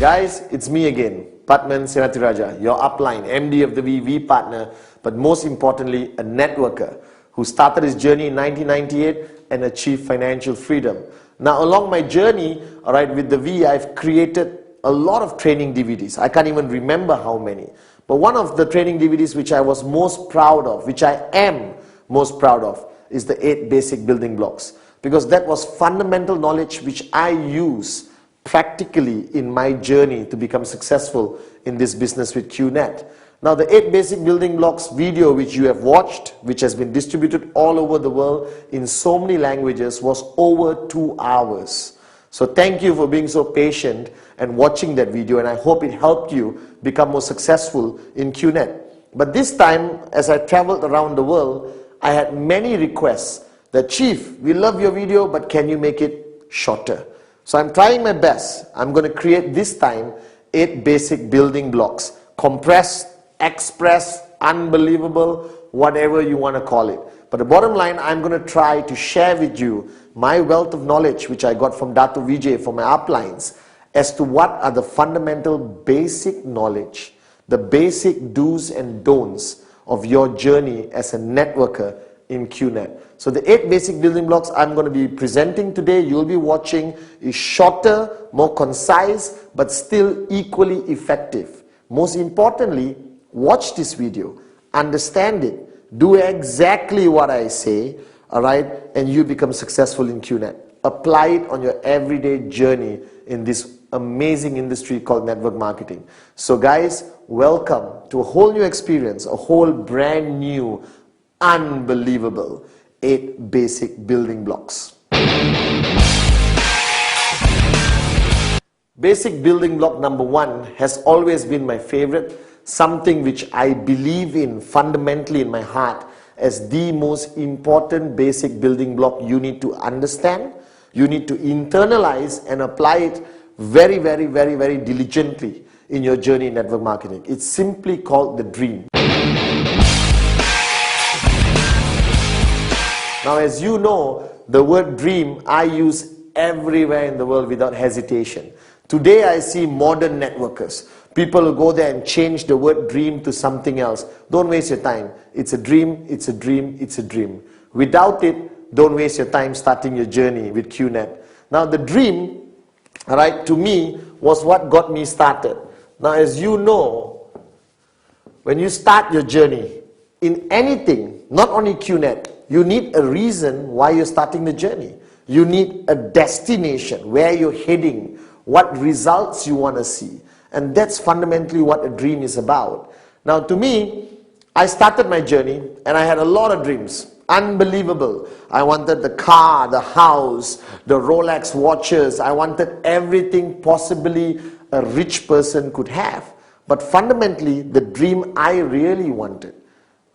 Guys, it's me again, Pathman Senathirajah, your upline, MD of the VV partner, but most importantly, a networker who started his journey in 1998 and achieved financial freedom. Now, along my journey, with the V, I've created a lot of training DVDs. I can't even remember how many. But one of the training DVDs which I was most proud of, which I am most proud of, is the 8 basic building blocks. Because that was fundamental knowledge which I use practically in my journey to become successful in this business with QNet. Now the 8 basic building blocks video which you have watched, which has been distributed all over the world in so many languages, was over 2 hours. So thank you for being so patient and watching that video, and I hope it helped you become more successful in QNet. But this time, as I traveled around the world, I had many requests that, Chief, we love your video, but can you make it shorter? So I'm trying my best. I'm going to create this time 8 basic building blocks. Compressed, express, unbelievable, whatever you want to call it. But the bottom line, I'm going to try to share with you my wealth of knowledge which I got from Dato Vijay for my uplines as to what are the fundamental basic knowledge, the basic do's and don'ts of your journey as a networker in QNet. So the 8 basic building blocks I'm going to be presenting today, you'll be watching, is shorter, more concise, but still equally effective. Most importantly, watch this video, understand it, do exactly what I say, and you become successful in QNet. Apply it on your everyday journey in this amazing industry called network marketing. So guys, welcome to a whole new experience, a whole brand new, unbelievable 8 basic building blocks. Basic building block number 1 has always been my favorite, something which I believe in fundamentally in my heart as the most important basic building block you need to understand, you need to internalize and apply it very, very, very, very diligently in your journey in network marketing. It's simply called the dream. Now, as you know, the word dream I use everywhere in the world without hesitation. Today I see modern networkers. People who go there and change the word dream to something else. Don't waste your time. It's a dream, it's a dream, it's a dream. Without it, don't waste your time starting your journey with QNet. Now the dream, to me, was what got me started. Now as you know, when you start your journey in anything, not only QNet, you need a reason why you're starting the journey. You need a destination, where you're heading, what results you want to see. And that's fundamentally what a dream is about. Now to me, I started my journey and I had a lot of dreams. Unbelievable. I wanted the car, the house, the Rolex watches. I wanted everything possibly a rich person could have. But fundamentally, the dream I really wanted,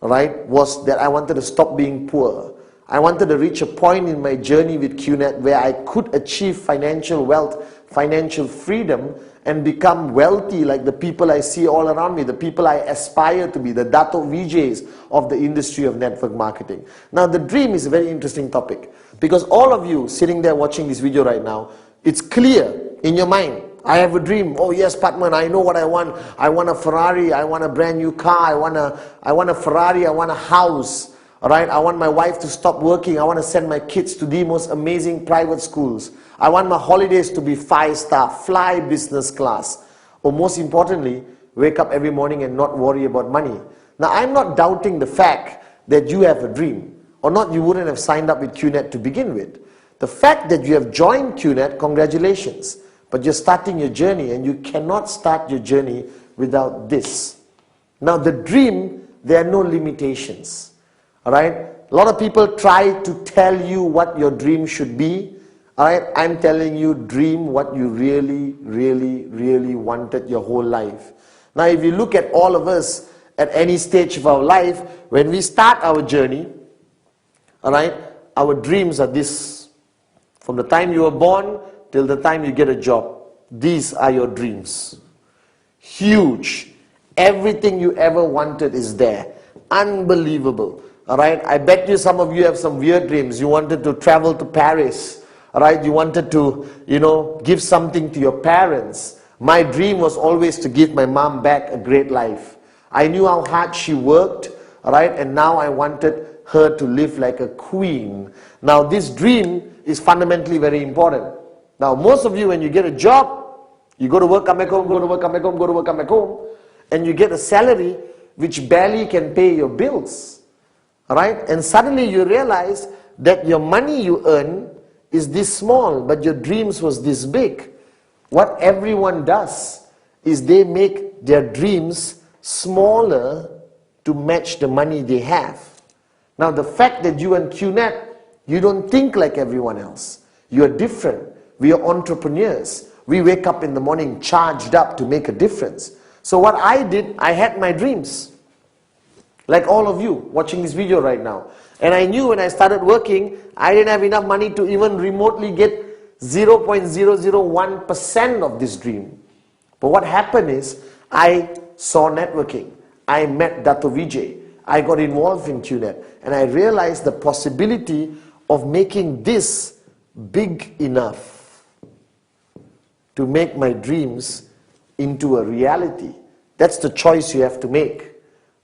was that I wanted to stop being poor. I wanted to reach a point in my journey with QNet where I could achieve financial wealth, financial freedom, and become wealthy like the people I see all around me, the people I aspire to be, the Dato Vijay's of the industry of network marketing. Now the dream is a very interesting topic because all of you sitting there watching this video right now, it's clear in your mind. I have a dream. Oh yes, Pathman, I know what I want. I want a Ferrari. I want a brand new car. I want a Ferrari. I want a house. I want my wife to stop working. I want to send my kids to the most amazing private schools. I want my holidays to be 5-star, fly business class. Or most importantly, wake up every morning and not worry about money. Now I'm not doubting the fact that you have a dream. Or not, you wouldn't have signed up with QNet to begin with. The fact that you have joined QNet, congratulations. But you're starting your journey and you cannot start your journey without this. Now the dream, there are no limitations. A lot of people try to tell you what your dream should be. I'm telling you, dream what you really, really, really wanted your whole life. Now if you look at all of us at any stage of our life, when we start our journey, our dreams are this. From the time you were born till the time you get a job, these are your dreams. Huge. Everything you ever wanted is there. Unbelievable. I bet you some of you have some weird dreams. You wanted to travel to Paris. You wanted to, give something to your parents. My dream was always to give my mom back a great life. I knew how hard she worked, right? And now I wanted her to live like a queen. Now this dream is fundamentally very important. Now most of you, when you get a job, you go to work, come back home, go to work, come back home, go to work, come back home, and you get a salary which barely can pay your bills, right? And suddenly you realize that your money you earn is this small, but your dreams was this big. What everyone does is they make their dreams smaller to match the money they have. Now the fact that you and QNet, you don't think like everyone else. You are different. We are entrepreneurs. We wake up in the morning charged up to make a difference. So what I did, I had my dreams. Like all of you watching this video right now. And I knew when I started working, I didn't have enough money to even remotely get 0.001% of this dream. But what happened is, I saw networking. I met Dato Vijay. I got involved in QNet. And I realized the possibility of making this big enough to make my dreams into a reality. That's the choice you have to make.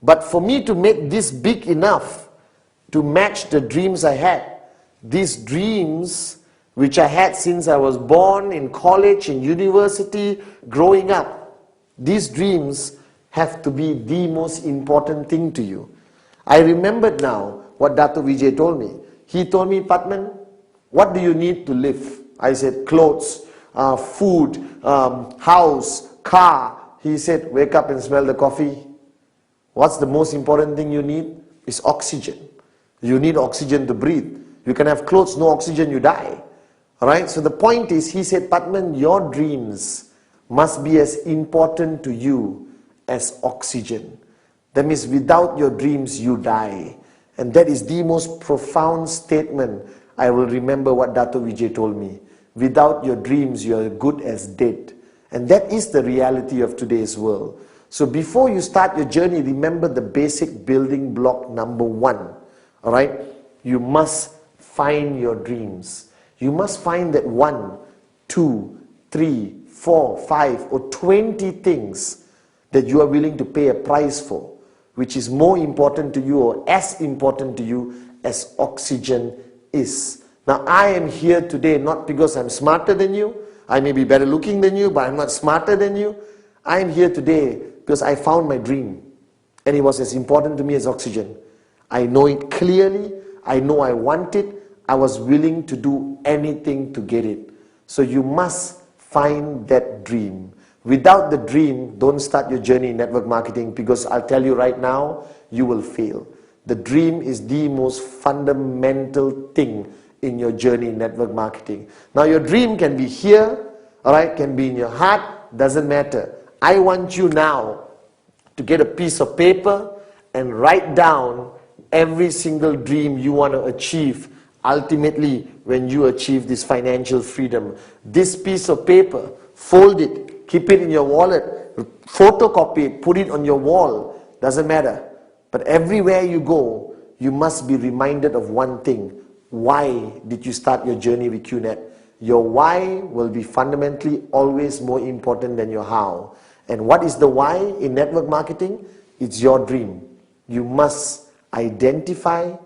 But for me to make this big enough to match the dreams I had, these dreams which I had since I was born, in college, in university, growing up, these dreams have to be the most important thing to you. I remembered now what Dato Vijay told me. He told me, Pathman, what do you need to live? I said, clothes, food, house, car. He said, wake up and smell the coffee. What's the most important thing you need? Is oxygen. You need oxygen to breathe. You can have clothes, no oxygen, you die. Alright, so the point is, he said, Pathman, your dreams must be as important to you as oxygen. That means without your dreams, you die. And that is the most profound statement I will remember what Dato Vijay told me. Without your dreams, you are good as dead. And that is the reality of today's world. So before you start your journey, remember the basic building block number 1. Alright, you must find your dreams. You must find that 1, 2, 3, 4, 5 or 20 things that you are willing to pay a price for, which is more important to you or as important to you as oxygen is. Now I am here today not because I'm smarter than you. I may be better looking than you, but I'm not smarter than you. I am here today because I found my dream and it was as important to me as oxygen. I know it clearly. I know I want it. I was willing to do anything to get it. So you must find that dream. Without the dream, don't start your journey in network marketing, because I'll tell you right now, you will fail. The dream is the most fundamental thing in your journey in network marketing. Now your dream can be here, alright, can be in your heart, doesn't matter. I want you now to get a piece of paper and write down every single dream you want to achieve ultimately when you achieve this financial freedom. This piece of paper, fold it, keep it in your wallet, photocopy it, put it on your wall, doesn't matter. But everywhere you go, you must be reminded of one thing. Why did you start your journey with QNet? Your why will be fundamentally always more important than your how. And what is the why in network marketing? It's your dream. You must identify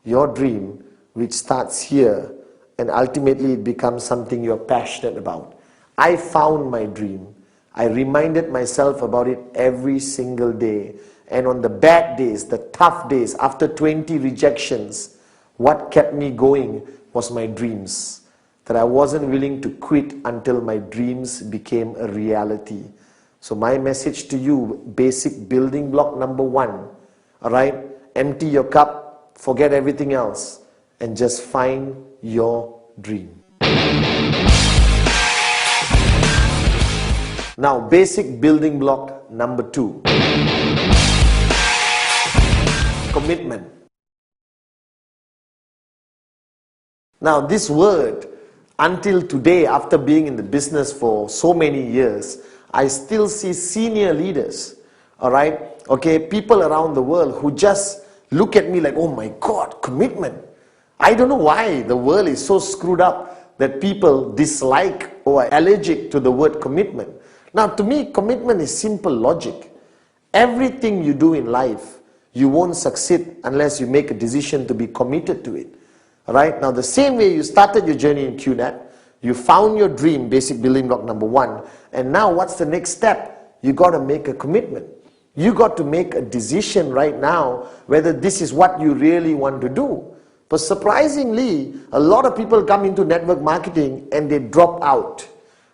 your dream, which starts here, and ultimately it becomes something you're passionate about. I found my dream. I reminded myself about it every single day. And on the bad days, the tough days, after 20 rejections, what kept me going was my dreams. That I wasn't willing to quit until my dreams became a reality. So my message to you, basic building block number 1, alright? Empty your cup, forget everything else, and just find your dream. Now, basic building block number 2. Commitment. Now, this word, until today, after being in the business for so many years, I still see senior leaders, alright, okay, people around the world who just look at me like, oh my God, commitment. I don't know why the world is so screwed up that people dislike or are allergic to the word commitment. Now, to me, commitment is simple logic. Everything you do in life, you won't succeed unless you make a decision to be committed to it. Alright, now the same way you started your journey in QNet, you found your dream, basic building block number 1, and now what's the next step? You got to make a commitment. You got to make a decision right now whether this is what you really want to do. But surprisingly, a lot of people come into network marketing and they drop out.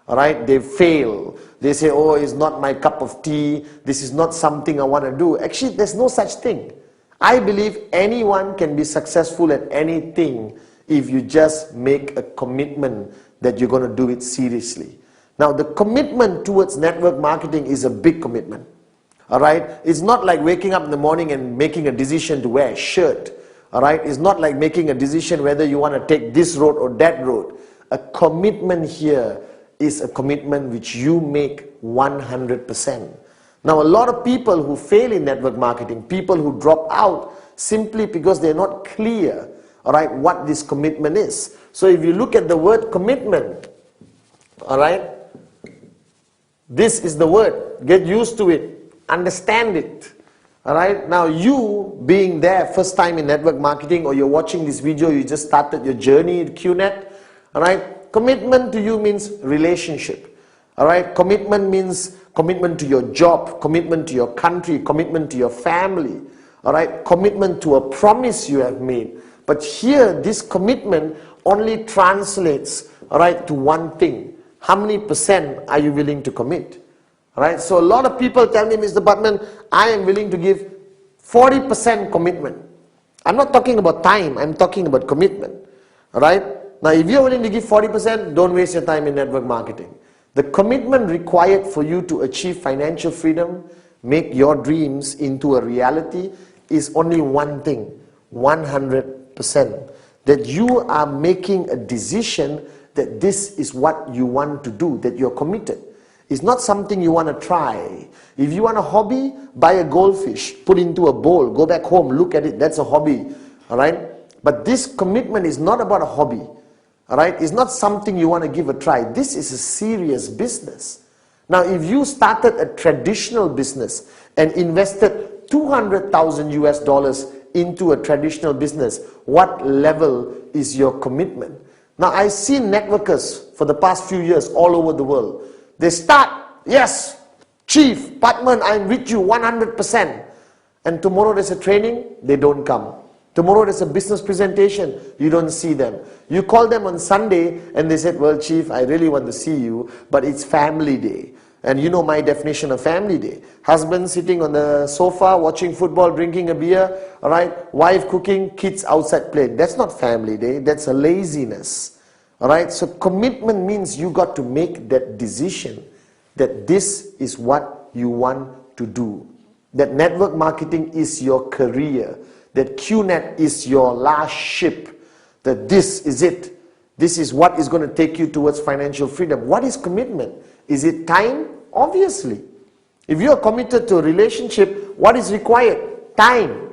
Alright, they fail. They say, oh, it's not my cup of tea. This is not something I want to do. Actually, there's no such thing. I believe anyone can be successful at anything if you just make a commitment that you're going to do it seriously. Now, the commitment towards network marketing is a big commitment. Alright, it's not like waking up in the morning and making a decision to wear a shirt. Alright, it's not like making a decision whether you want to take this road or that road. A commitment here is a commitment which you make 100%. Now, a lot of people who fail in network marketing, people who drop out simply because they're not clear, alright, what this commitment is. So if you look at the word commitment, alright, this is the word. Get used to it. Understand it. Alright, now you being there first time in network marketing, or you're watching this video, you just started your journey in QNet, alright, commitment to you means relationship. Alright, commitment means commitment to your job, commitment to your country, commitment to your family. Alright, commitment to a promise you have made. But here, this commitment only translates, alright, to one thing. How many percent are you willing to commit? Alright, so a lot of people tell me, Mr. Pathman, I am willing to give 40% commitment. I'm not talking about time, I'm talking about commitment. Alright? Now, if you're willing to give 40%, don't waste your time in network marketing. The commitment required for you to achieve financial freedom, make your dreams into a reality, is only one thing, 100%. That you are making a decision that this is what you want to do, that you're committed. It's not something you want to try. If you want a hobby, buy a goldfish, put into a bowl, go back home, look at it, that's a hobby. Alright? But this commitment is not about a hobby. Alright, it's not something you want to give a try. This is a serious business. Now, if you started a traditional business and invested 200,000 US dollars into a traditional business, what level is your commitment? Now, I've seen networkers for the past few years all over the world. They start, yes, Chief, Pathman, I'm with you 100%. And tomorrow there's a training, they don't come. Tomorrow there's a business presentation, you don't see them. You call them on Sunday and they said, well, Chief, I really want to see you, but it's family day. And you know my definition of family day. Husband sitting on the sofa, watching football, drinking a beer, alright? Wife cooking, kids outside playing. That's not family day, that's a laziness. Alright, so commitment means you got to make that decision that this is what you want to do. That network marketing is your career. That QNet is your last ship, that this is it. This is what is going to take you towards financial freedom. What is commitment? Is it time? Obviously. If you are committed to a relationship, what is required? Time.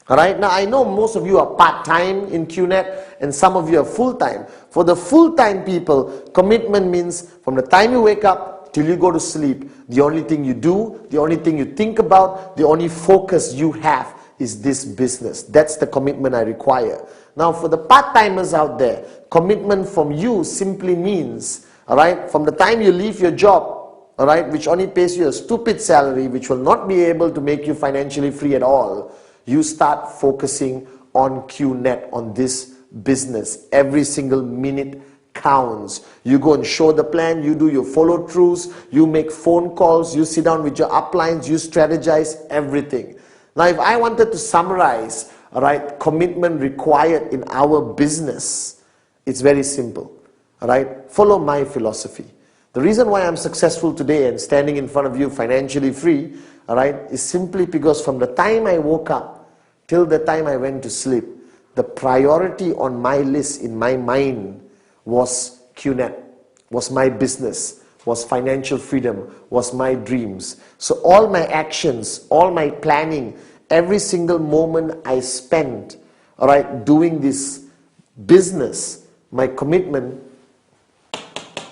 Alright, now I know most of you are part-time in QNet and some of you are full-time. For the full-time people, commitment means from the time you wake up till you go to sleep, the only thing you do, the only thing you think about, the only focus you have is this business. That's the commitment I require. Now, for the part-timers out there, commitment from you simply means, alright, from the time you leave your job, alright, which only pays you a stupid salary, which will not be able to make you financially free at all, you start focusing on QNet, on this business. Every single minute counts. You go and show the plan, you do your follow-throughs, you make phone calls, you sit down with your uplines, you strategize everything. Now, if I wanted to summarize, alright, commitment required in our business, it's very simple. Alright, follow my philosophy. The reason why I'm successful today and standing in front of you financially free, alright, is simply because from the time I woke up till the time I went to sleep, the priority on my list in my mind was QNet, was my business, was financial freedom, was my dreams. So all my actions, all my planning, every single moment I spent, alright, doing this business, my commitment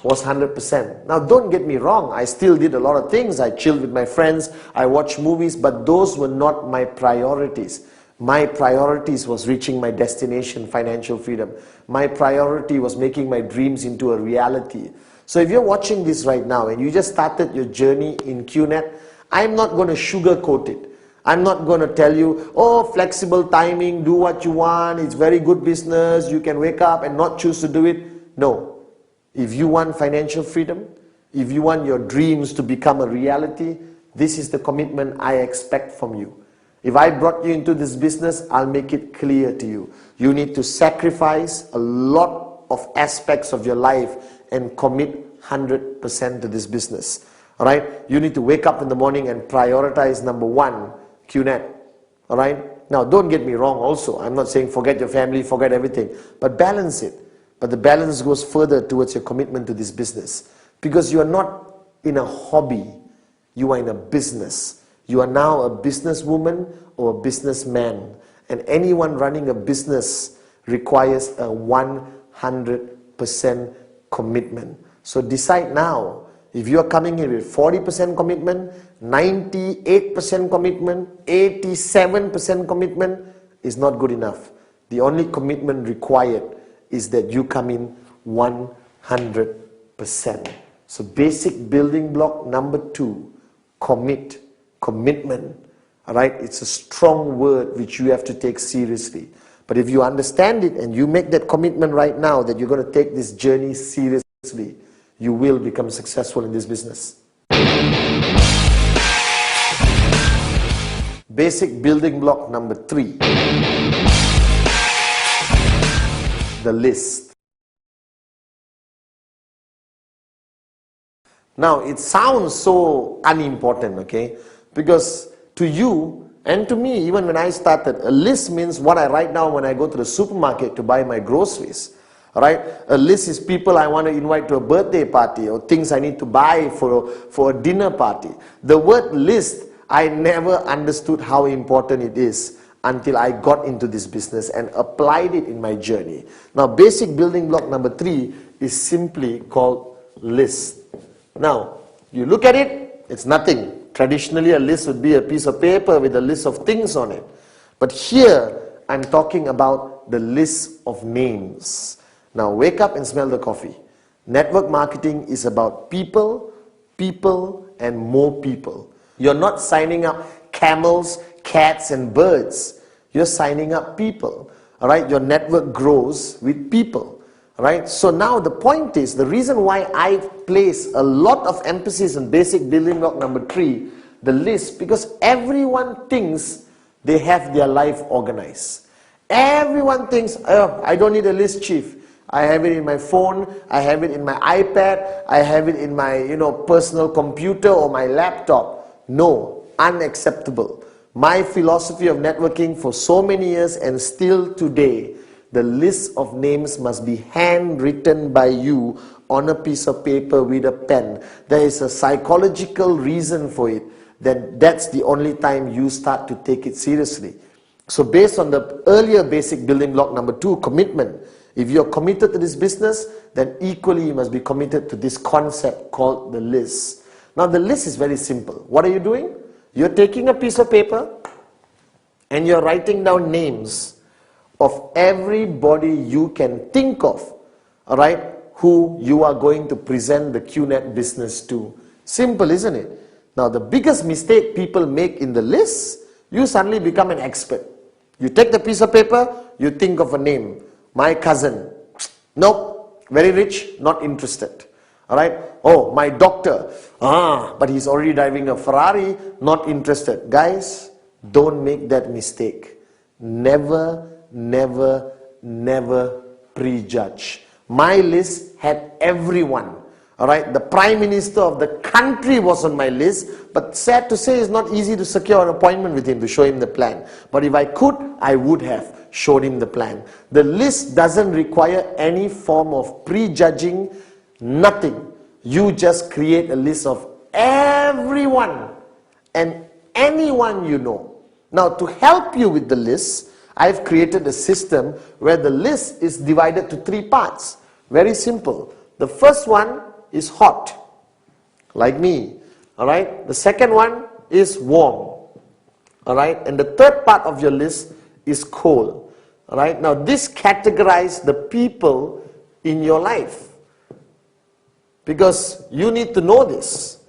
was 100%. Now don't get me wrong, I still did a lot of things. I chilled with my friends, I watched movies, but those were not my priorities. My priorities was reaching my destination, financial freedom. My priority was making my dreams into a reality. So if you're watching this right now and you just started your journey in QNet, I'm not going to sugarcoat it. I'm not going to tell you, oh, flexible timing, do what you want, it's very good business, you can wake up and not choose to do it. No. If you want financial freedom, if you want your dreams to become a reality, this is the commitment I expect from you. If I brought you into this business, I'll make it clear to you. You need to sacrifice a lot of aspects of your life and commit 100% to this business. Alright? You need to wake up in the morning and prioritize number one, QNet. Alright? Now, don't get me wrong also. I'm not saying forget your family, forget everything. But balance it. But the balance goes further towards your commitment to this business. Because you are not in a hobby. You are in a business. You are now a businesswoman or a businessman. And anyone running a business requires a 100% commitment. So decide now. If you are coming in with 40% commitment, 98% commitment, 87% commitment is not good enough. The only commitment required is that you come in 100%. So basic building block number 2, commitment. Alright, it's a strong word which you have to take seriously. But if you understand it and you make that commitment right now that you're going to take this journey seriously, you will become successful in this business. Basic building block number 3. The list. Now, it sounds so unimportant, okay? Because to you and to me, even when I started, a list means what I write down when I go to the supermarket to buy my groceries. Right? A list is people I want to invite to a birthday party or things I need to buy for a dinner party. The word list, I never understood how important it is until I got into this business and applied it in my journey. Now, basic building block number 3 is simply called list. Now, you look at it, it's nothing. Traditionally, a list would be a piece of paper with a list of things on it. But here, I'm talking about the list of names. Now, wake up and smell the coffee. Network marketing is about people, and more people. You're not signing up camels, cats, and birds. You're signing up people. All right? Your network grows with people. All right? So now the point is, the reason why I place a lot of emphasis on basic building block number 3, the list, because everyone thinks they have their life organized. Everyone thinks, oh, I don't need a list, chief. I have it in my phone, I have it in my iPad, I have it in my personal computer or my laptop. No, unacceptable. My philosophy of networking for so many years and still today, the list of names must be handwritten by you on a piece of paper with a pen. There is a psychological reason for it, that's the only time you start to take it seriously. So based on the earlier basic building block number 2, commitment, if you're committed to this business, then equally you must be committed to this concept called the list. Now the list is very simple. What are you doing? You're taking a piece of paper and you're writing down names of everybody you can think of, all right, who you are going to present the QNet business to. Simple, isn't it? Now the biggest mistake people make in the list, you suddenly become an expert. You take the piece of paper, you think of a name. My cousin, nope, very rich, not interested. Alright, oh, my doctor, but he's already driving a Ferrari, not interested. Guys, don't make that mistake. Never prejudge. My list had everyone. Alright, the Prime Minister of the country was on my list, but sad to say, it's not easy to secure an appointment with him to show him the plan. But if I could, I would have showed him the plan. The list doesn't require any form of prejudging, nothing. You just create a list of everyone and anyone you know. Now, to help you with the list, I've created a system where the list is divided to 3 parts. Very simple. The first one is hot, like me. Alright, the second one is warm. Alright, and the third part of your list is cold. Alright, now this categorizes the people in your life, because you need to know this.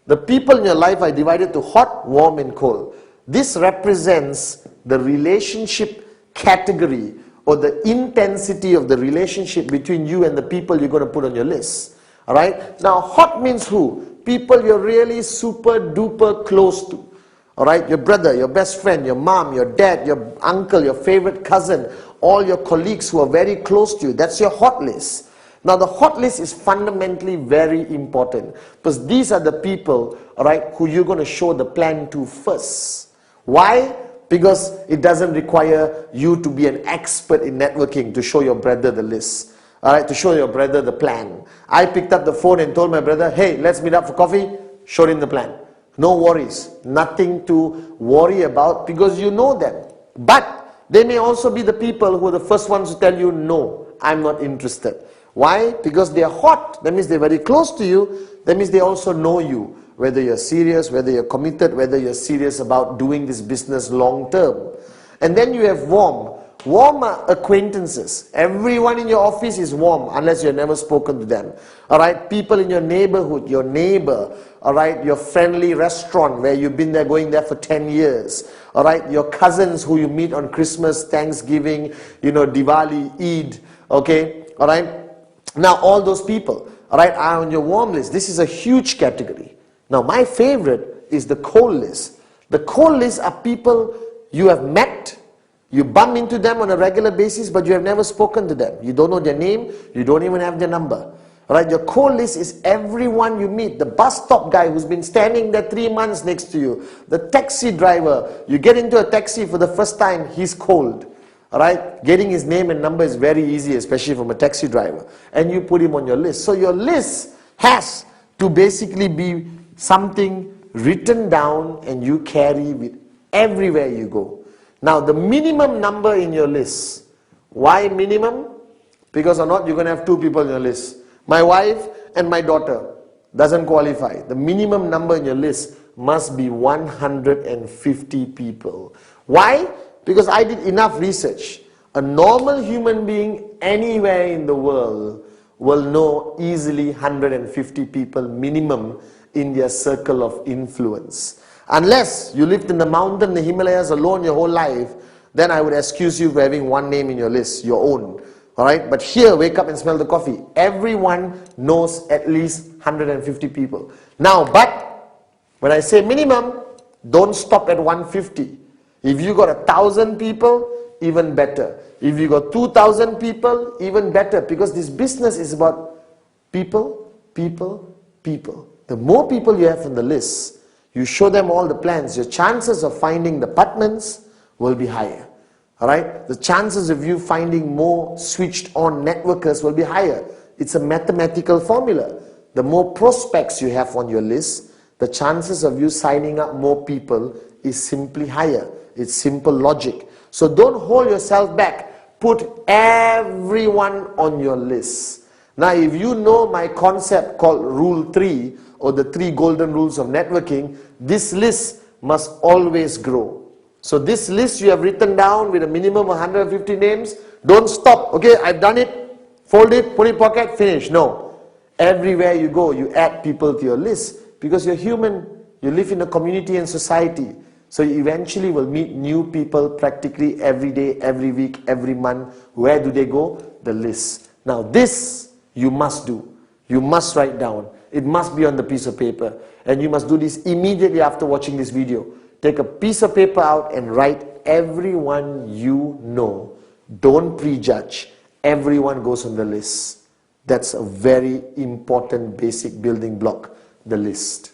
The people in your life are divided to hot, warm and cold. This represents the relationship category or the intensity of the relationship between you and the people you're going to put on your list. Alright, now hot means who? People you're really super duper close to. Alright, your brother, your best friend, your mom, your dad, your uncle, your favorite cousin, all your colleagues who are very close to you. That's your hot list. Now the hot list is fundamentally very important, because these are the people, alright, who you're going to show the plan to first. Why? Because it doesn't require you to be an expert in networking to show your brother the list. Alright, to show your brother the plan. I picked up the phone and told my brother, hey, let's meet up for coffee. Showed him the plan. No worries. Nothing to worry about, because you know them. But they may also be the people who are the first ones to tell you, no, I'm not interested. Why? Because they are hot. That means they're very close to you. That means they also know you. Whether you're serious, whether you're committed, whether you're serious about doing this business long term. And then you have warm. Warm are acquaintances. Everyone in your office is warm unless you've never spoken to them. Alright, people in your neighborhood, your neighbor, alright, your friendly restaurant where you've been there, going there for 10 years. Alright, your cousins who you meet on Christmas, Thanksgiving, Diwali, Eid. Okay, alright. Now all those people, alright, are on your warm list. This is a huge category. Now my favorite is the cold list. The cold list are people you have met. You bump into them on a regular basis, but you have never spoken to them. You don't know their name, you don't even have their number. Right? Your cold list is everyone you meet. The bus stop guy who's been standing there 3 months next to you. The taxi driver. You get into a taxi for the first time, he's cold. Alright? Getting his name and number is very easy, especially from a taxi driver. And you put him on your list. So your list has to basically be something written down and you carry with everywhere you go. Now the minimum number in your list. Why minimum? Because or not, you're going to have 2 people in your list. My wife and my daughter doesn't qualify. The minimum number in your list must be 150 people. Why? Because I did enough research. A normal human being anywhere in the world will know easily 150 people minimum in their circle of influence. Unless you lived in the mountain, the Himalayas alone your whole life, then I would excuse you for having one name in your list, your own. Alright, but here, wake up and smell the coffee. Everyone knows at least 150 people. Now, but when I say minimum, don't stop at 150. If you got 1,000 people, even better. If you got 2,000 people, even better. Because this business is about people, people, people. The more people you have on the list, you show them all the plans, your chances of finding the Pathmans will be higher. Alright? The chances of you finding more switched on networkers will be higher. It's a mathematical formula. The more prospects you have on your list, the chances of you signing up more people is simply higher. It's simple logic. So don't hold yourself back. Put everyone on your list. Now if you know my concept called Rule 3, or the 3 golden rules of networking, this list must always grow. So this list you have written down with a minimum of 150 names, don't stop. Okay, I've done it, fold it, put it in pocket, finish. No. Everywhere you go, you add people to your list, because you're human. You live in a community and society. So you eventually will meet new people practically every day, every week, every month. Where do they go? The list. Now this you must do. You must write down. It must be on the piece of paper. And you must do this immediately after watching this video. Take a piece of paper out and write everyone you know. Don't prejudge. Everyone goes on the list. That's a very important basic building block, the list.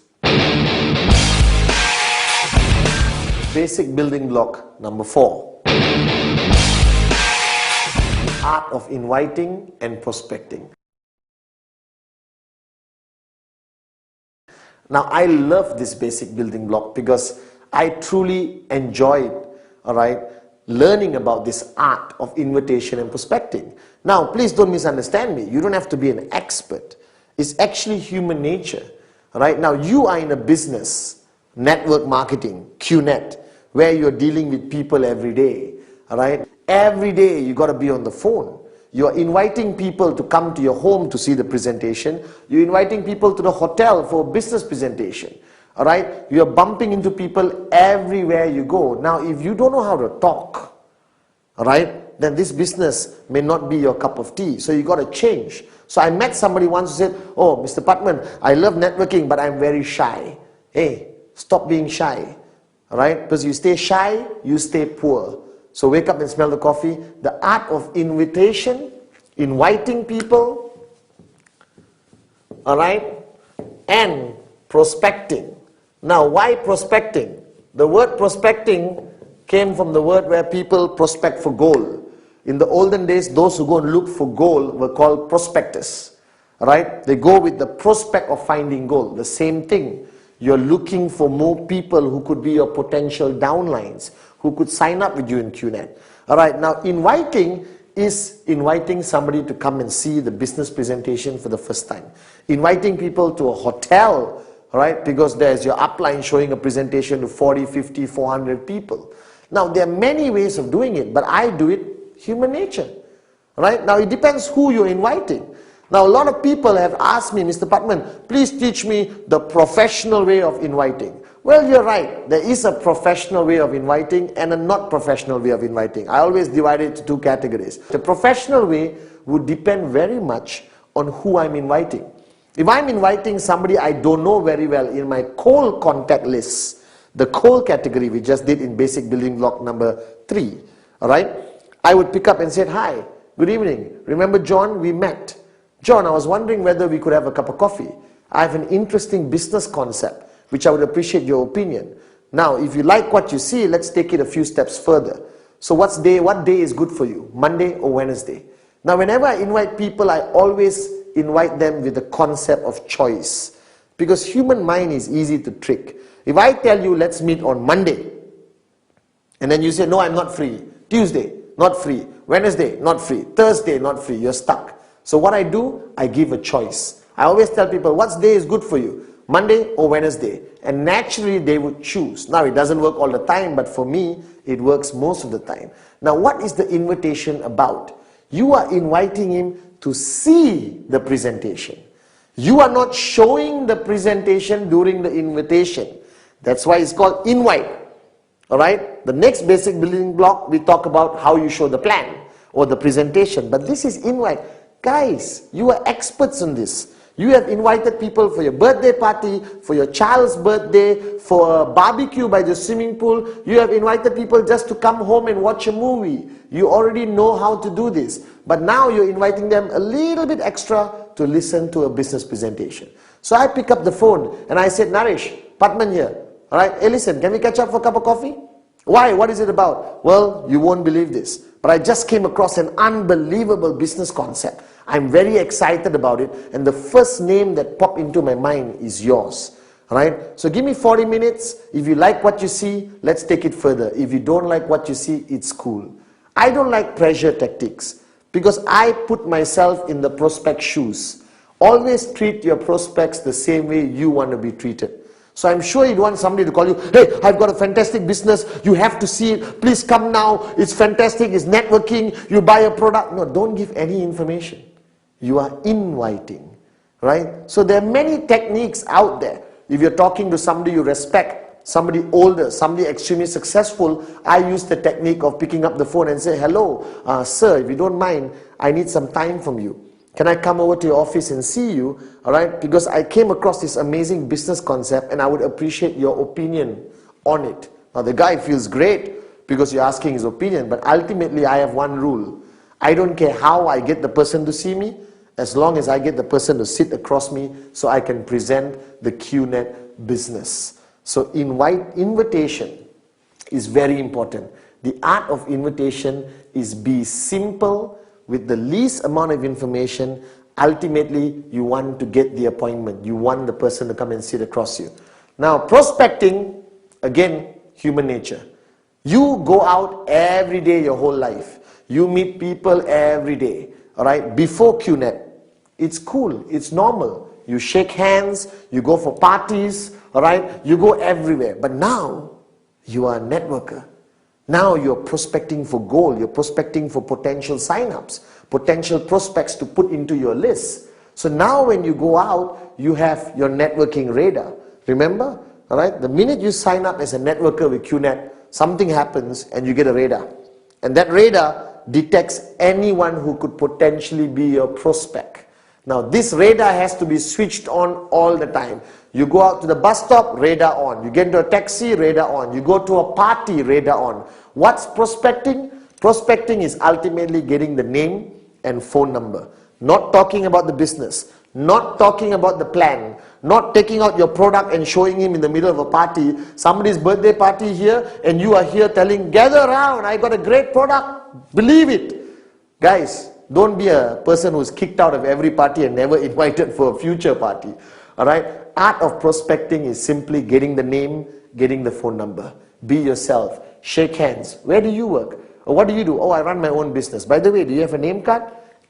Basic building block number 4. The art of inviting and prospecting. Now I love this basic building block because I truly enjoyed, alright, learning about this art of invitation and prospecting. Now please don't misunderstand me. You don't have to be an expert. It's actually human nature. Right now, you are in a business, network marketing, QNet, where you're dealing with people every day. Right? Every day you got to be on the phone. You're inviting people to come to your home to see the presentation. You're inviting people to the hotel for a business presentation. All right? You're bumping into people everywhere you go. Now, if you don't know how to talk, all right, then this business may not be your cup of tea. So you got to change. So I met somebody once who said, "Oh, Mr. Pathman, I love networking, but I'm very shy." Hey, stop being shy. All right? Because you stay shy, you stay poor. So wake up and smell the coffee. The art of invitation, inviting people, all right, and prospecting. Now, why prospecting? The word prospecting came from the word where people prospect for gold. In the olden days, those who go and look for gold were called prospectors. Right? They go with the prospect of finding gold. The same thing. You're looking for more people who could be your potential downlines, who could sign up with you in QNet. Alright, now inviting is inviting somebody to come and see the business presentation for the first time. Inviting people to a hotel, right? Because there's your upline showing a presentation to 40, 50, 400 people. Now, there are many ways of doing it, but I do it human nature. Right? Now, it depends who you're inviting. Now, a lot of people have asked me, "Mr. Pathman, please teach me the professional way of inviting." Well, you're right. There is a professional way of inviting and a not professional way of inviting. I always divide it into two categories. The professional way would depend very much on who I'm inviting. If I'm inviting somebody I don't know very well in my cold contact list, the cold category we just did in basic building block number 3, all right, I would pick up and say, "Hi, good evening. Remember John? We met. John, I was wondering whether we could have a cup of coffee. I have an interesting business concept, which I would appreciate your opinion. Now, if you like what you see, let's take it a few steps further. So what day is good for you? Monday or Wednesday?" Now, whenever I invite people, I always invite them with the concept of choice. Because human mind is easy to trick. If I tell you, let's meet on Monday, and then you say, "No, I'm not free." Tuesday, not free. Wednesday, not free. Thursday, not free. You're stuck. So what I do, I give a choice. I always tell people, what day is good for you? Monday or Wednesday? And naturally, they would choose. Now, it doesn't work all the time, but for me, it works most of the time. Now, what is the invitation about? You are inviting him to see the presentation. You are not showing the presentation during the invitation. That's why it's called invite. Alright? The next basic building block, we talk about how you show the plan or the presentation. But this is invite. Guys, you are experts in this. You have invited people for your birthday party, for your child's birthday, for a barbecue by the swimming pool. You have invited people just to come home and watch a movie. You already know how to do this. But now you're inviting them a little bit extra to listen to a business presentation. So I pick up the phone and I said, "Naresh, Pathman here. Alright, hey listen, can we catch up for a cup of coffee?" "Why? What is it about?" "Well, you won't believe this, but I just came across an unbelievable business concept. I'm very excited about it, and the first name that popped into my mind is yours. Alright, so give me 40 minutes. If you like what you see, let's take it further. If you don't like what you see, it's cool." I don't like pressure tactics because I put myself in the prospect shoes. Always treat your prospects the same way you want to be treated. So I'm sure you'd want somebody to call you, "Hey, I've got a fantastic business. You have to see it. Please come now. It's fantastic. It's networking. You buy a product." No, don't give any information. You are inviting, right? So there are many techniques out there. If you're talking to somebody you respect, somebody older, somebody extremely successful, I use the technique of picking up the phone and say, "Hello, sir, if you don't mind, I need some time from you. Can I come over to your office and see you? All right, because I came across this amazing business concept and I would appreciate your opinion on it." Now the guy feels great because you're asking his opinion, but ultimately I have one rule. I don't care how I get the person to see me, as long as I get the person to sit across me so I can present the QNet business. So invitation is very important. The art of invitation is be simple with the least amount of information. Ultimately, you want to get the appointment. You want the person to come and sit across you. Now, prospecting, again, human nature. You go out every day your whole life. You meet people every day. All right, before QNet, It's cool, it's normal. You shake hands, you go for parties, all right? You go everywhere. But now, you are a networker. Now you're prospecting for gold, you're prospecting for potential sign-ups, potential prospects to put into your list. So now when you go out, you have your networking radar. Remember? All right? The minute you sign up as a networker with QNet, something happens and you get a radar. And that radar detects anyone who could potentially be your prospect. Now this radar has to be switched on all the time. You go out to the bus stop, radar on. You get into a taxi, radar on. You go to a party, radar on. What's prospecting? Prospecting is ultimately getting the name and phone number. Not talking about the business. Not talking about the plan. Not taking out your product and showing him in the middle of a party. Somebody's birthday party here and you are here telling, gather around, I got a great product. Believe it. Guys, don't be a person who's kicked out of every party and never invited for a future party. Alright? Art of prospecting is simply getting the name, getting the phone number. Be yourself. Shake hands. Where do you work? Or what do you do? Oh, I run my own business. By the way, do you have a name card?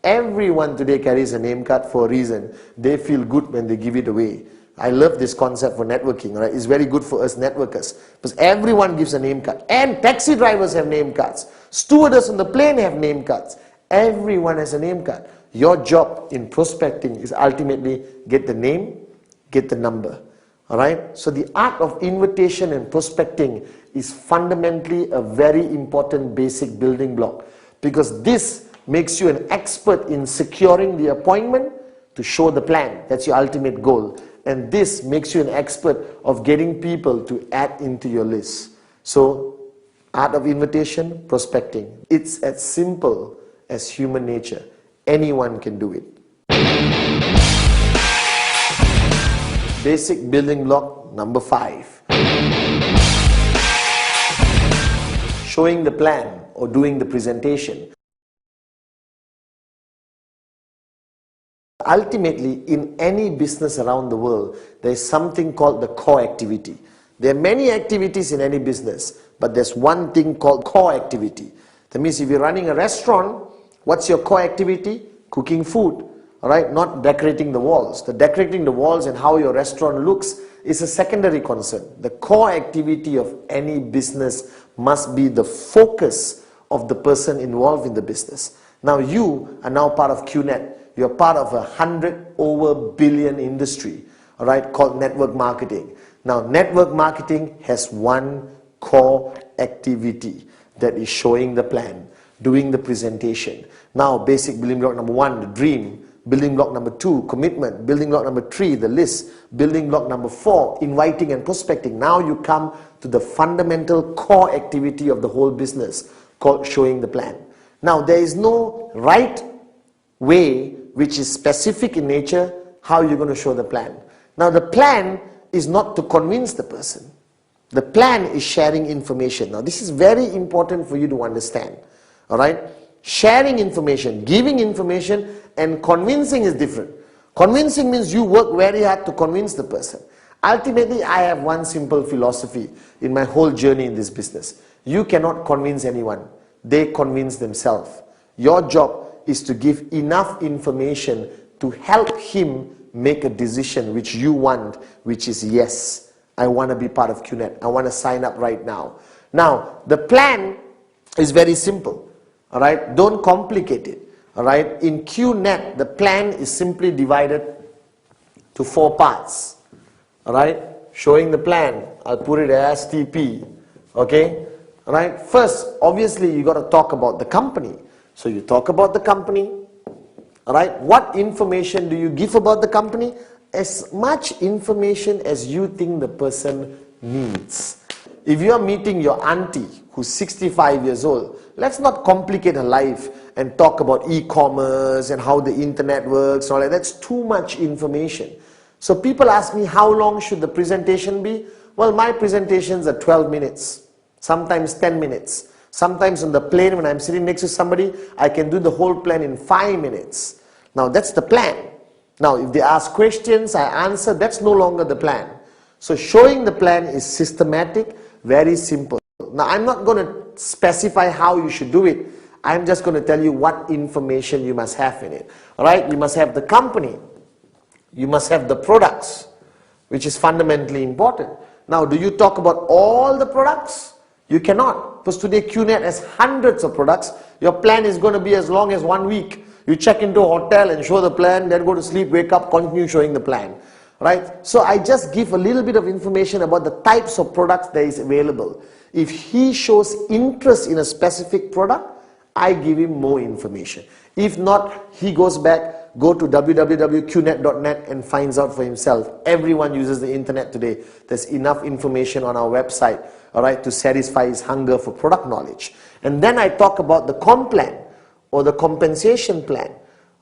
Everyone today carries a name card for a reason. They feel good when they give it away. I love this concept for networking. Right? It's very good for us networkers. Because everyone gives a name card. And taxi drivers have name cards. Stewardess on the plane have name cards. Everyone has a name card. Your job in prospecting is ultimately get the name, get the number. Alright? So the art of invitation and prospecting is fundamentally a very important basic building block. Because this makes you an expert in securing the appointment to show the plan. That's your ultimate goal. And this makes you an expert of getting people to add into your list. So, art of invitation, prospecting. It's as simple as human nature. Anyone can do it. Basic building block number 5. Showing the plan or doing the presentation. Ultimately, in any business around the world, there is something called the core activity. There are many activities in any business, but there's one thing called core activity. That means if you're running a restaurant, what's your core activity? Cooking food, all right? Not decorating the walls. The decorating the walls and how your restaurant looks is a secondary concern. The core activity of any business must be the focus of the person involved in the business. Now you are now part of QNet. You're part of a 100 billion industry, all right, called network marketing. Now, network marketing has one core activity that is showing the plan, doing the presentation. Now, basic building block number 1, the dream. Building block number 2, commitment. Building block number 3, the list. Building block number 4, inviting and prospecting. Now you come to the fundamental core activity of the whole business called showing the plan. Now, there is no right way which is specific in nature how you're going to show the plan. Now the plan is not to convince the person. The plan is sharing information. Now this is very important for you to understand. Alright? Sharing information, giving information and convincing is different. Convincing means you work very hard to convince the person. Ultimately, I have one simple philosophy in my whole journey in this business. You cannot convince anyone. They convince themselves. Your job is to give enough information to help him make a decision which you want, which is yes, I want to be part of QNet. I want to sign up right now. Now, the plan is very simple. All right, don't complicate it. All right, in QNet, the plan is simply divided to 4 parts. All right, showing the plan. I'll put it as TP. Okay, all right. First, obviously, you got to talk about the company. So you talk about the company, all right? What information do you give about the company? As much information as you think the person needs. If you are meeting your auntie who's 65 years old, let's not complicate her life and talk about e-commerce and how the internet works and all that. That's too much information. So people ask me, how long should the presentation be? Well, my presentations are 12 minutes, sometimes 10 minutes. Sometimes on the plane when I'm sitting next to somebody, I can do the whole plan in 5 minutes. Now that's the plan. Now if they ask questions, I answer, that's no longer the plan. So showing the plan is systematic, very simple. Now I'm not going to specify how you should do it. I'm just going to tell you what information you must have in it. Alright, you must have the company. You must have the products, which is fundamentally important. Now, do you talk about all the products? You cannot, because today QNet has hundreds of products. Your plan is going to be as long as 1 week. You check into a hotel and show the plan, then go to sleep, wake up, continue showing the plan. Right? So I just give a little bit of information about the types of products that is available. If he shows interest in a specific product, I give him more information. If not, he goes back, go to www.qnet.net and finds out for himself. Everyone uses the internet today. There's enough information on our website, all right, to satisfy his hunger for product knowledge. And then I talk about the comp plan or the compensation plan,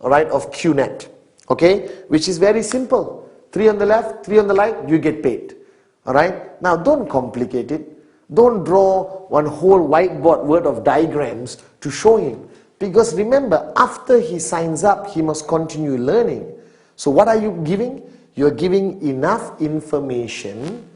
all right, of QNet, okay, which is very simple. 3 on the left, 3 on the right, you get paid. Alright? Now don't complicate it. Don't draw one whole whiteboard worth of diagrams to show him. Because remember, after he signs up, he must continue learning. So what are you giving? You're giving enough information